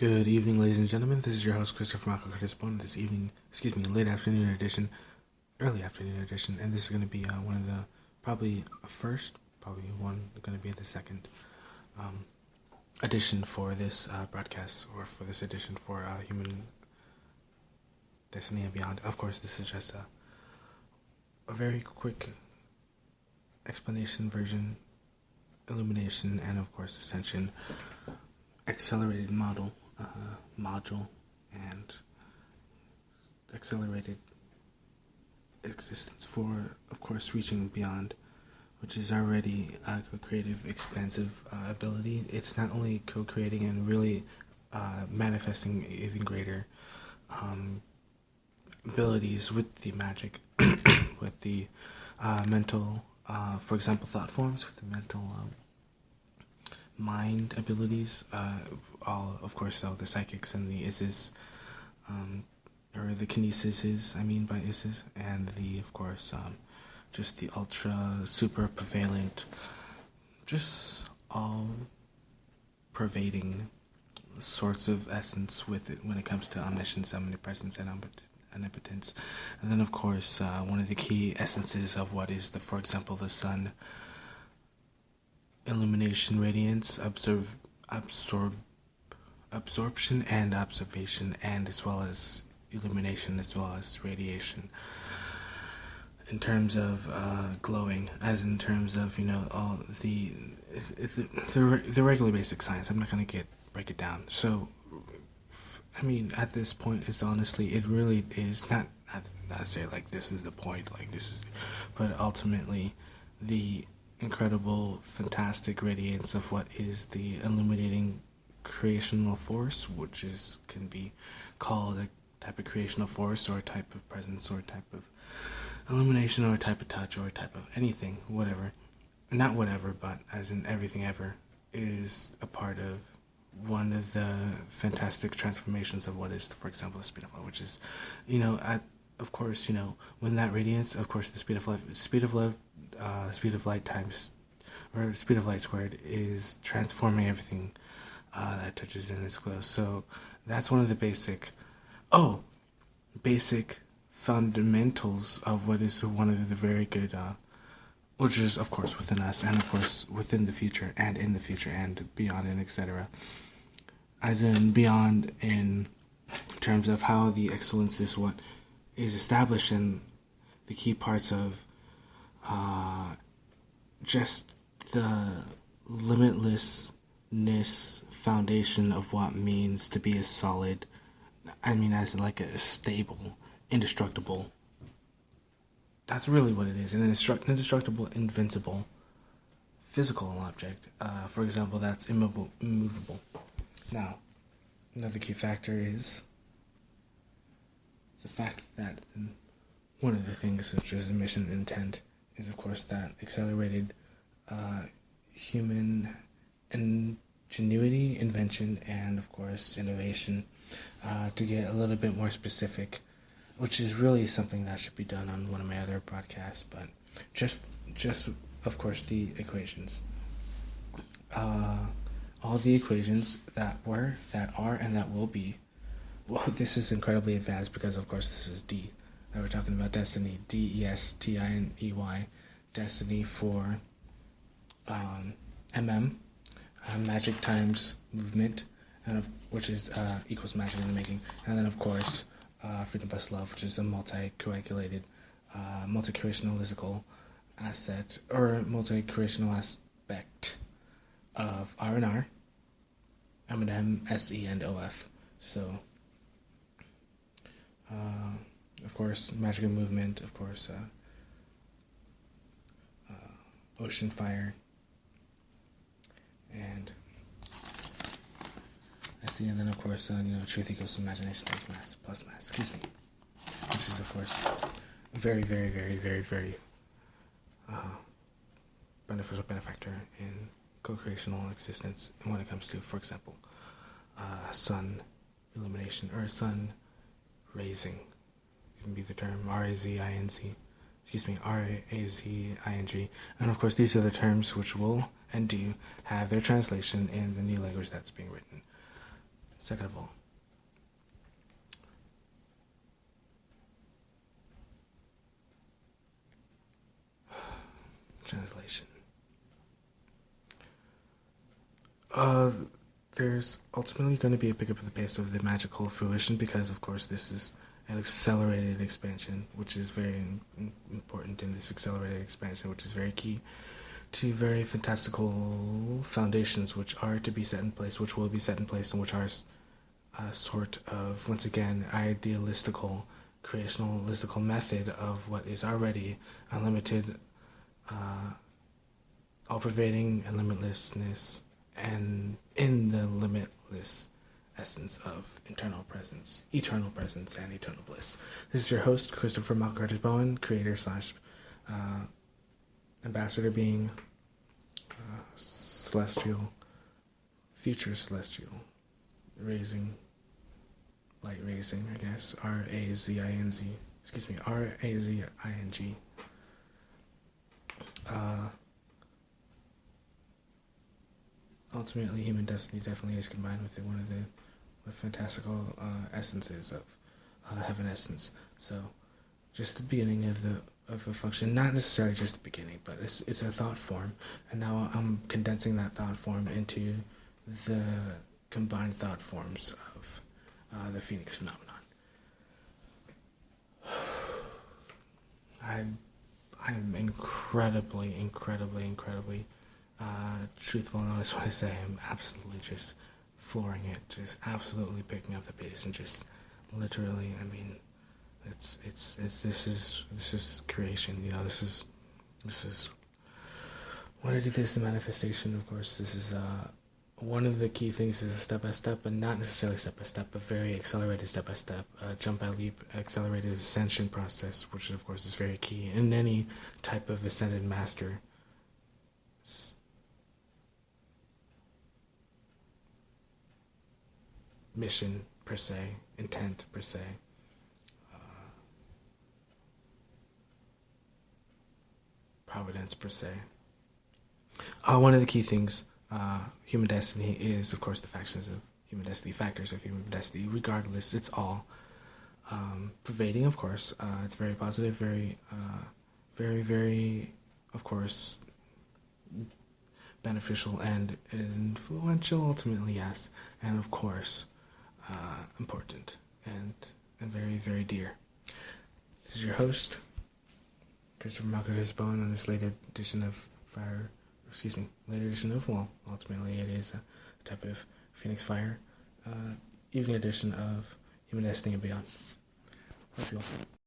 Good evening, ladies and gentlemen. This is your host, Christopher Marco Curtis Bond. This evening, late afternoon edition, early afternoon edition, and this is going to be one of the, probably going to be the second edition for this broadcast, or for this edition for Human Destiny and Beyond. Of course, this is just a very quick explanation version, illumination, and of course, Ascension accelerated module and accelerated existence for, of course, reaching beyond, which is already a creative, expansive ability. It's not only co-creating and really manifesting even greater abilities with the magic, with the mental, for example, thought forms, with the mental mind abilities, all the psychics and the Isis, or the kinesis, by Isis, and the, of course, just the ultra, super prevalent, just all pervading sorts of essence with it when it comes to omniscience, omnipresence, and omnipotence. And then, of course, one of the key essences of what is, for example, the sun, illumination, radiance, absorption and observation, and as well as illumination, as well as radiation. In terms of glowing, as in terms of all the regular basic science. I'm not going to break it down. So, at this point, it really is not say like this is the point, like this is, but ultimately the incredible, fantastic radiance of what is the illuminating creational force, which can be called a type of creational force, or a type of presence, or a type of illumination, or a type of touch, or a type of anything, whatever. Not whatever, but as in everything ever, is a part of one of the fantastic transformations of what is, for example, the speed of light, which is, of course, when that radiance, of course, the speed of light times, or speed of light squared, is transforming everything that touches in its glow. So that's one of the basic fundamentals of what is one of the very good, which is, of course, within us, and of course within the future, and in the future, and beyond, and etc. As in beyond, in terms of how the excellence is what is established in the key parts of just the limitlessness foundation of what means to be a solid, as like a stable, indestructible. That's really what it is, an indestructible, invincible, physical object. For example, that's immovable. Now, another key factor is the fact that one of the things, which is the mission intent, is of course that accelerated human ingenuity, invention, and of course innovation. To get a little bit more specific, which is really something that should be done on one of my other broadcasts, but just of course the equations. All the equations that were, that are, and that will be. Well, this is incredibly advanced because, of course, this is D. That we're talking about destiny. DESTINEY. Destiny for magic times movement, and which is equals magic in the making. And then, of course, freedom plus love, which is a multi-coagulated, multi-creationalistical asset, or multi-creational aspect of R&R, M&M, SE, and OF. So, of course, magic and movement, of course, ocean, fire, and SE, and then, of course, truth equals imagination plus mass, which is, of course, a very, very, very, very, very beneficial benefactor in co-creational existence when it comes to, for example, sun illumination, or sun raising. It can be the term R-A-Z-I-N-G, and of course these are the terms which will and do have their translation in the new language that's being written. Second of all, translation. There's ultimately going to be a pickup of the pace of the magical fruition because, of course, this is an accelerated expansion, which is very important in this accelerated expansion, which is very key to very fantastical foundations which are to be set in place, which will be set in place, and which are a sort of, once again, idealistical, creationalistical method of what is already unlimited, all-pervading and limitlessness, and in the limitless essence of eternal presence, and eternal bliss. This is your host, Christopher Curtis Bowen, creator slash ambassador, being celestial, future celestial, light raising, I guess, Razing. Ultimately, human destiny definitely is combined with one of the fantastical essences of heaven essence. So, just the beginning of a function, not necessarily just the beginning, but it's a thought form, and now I'm condensing that thought form into the combined thought forms of the Phoenix phenomenon. I'm incredibly truthful and honest when I say I'm absolutely just flooring it, just absolutely picking up the pace, and just literally, I mean, this is creation, you know. This is when I do this, the manifestation. Of course, this is one of the key things is a step by step, but not necessarily step by step, but very accelerated step by step, jump by leap, accelerated ascension process, which of course is very key in any type of ascended master. Mission per se, intent per se, providence per se. One of the key things, human destiny, is of course the factors of human destiny. Regardless, it's all pervading. Of course, it's very positive, very, of course, beneficial and influential. Ultimately, yes, and of course, important and very, very dear. This is your host, Christopher Curtis Bowen, on this later edition of ultimately it is a type of Phoenix Fire, evening edition of Human Destiny and Beyond. Love you all.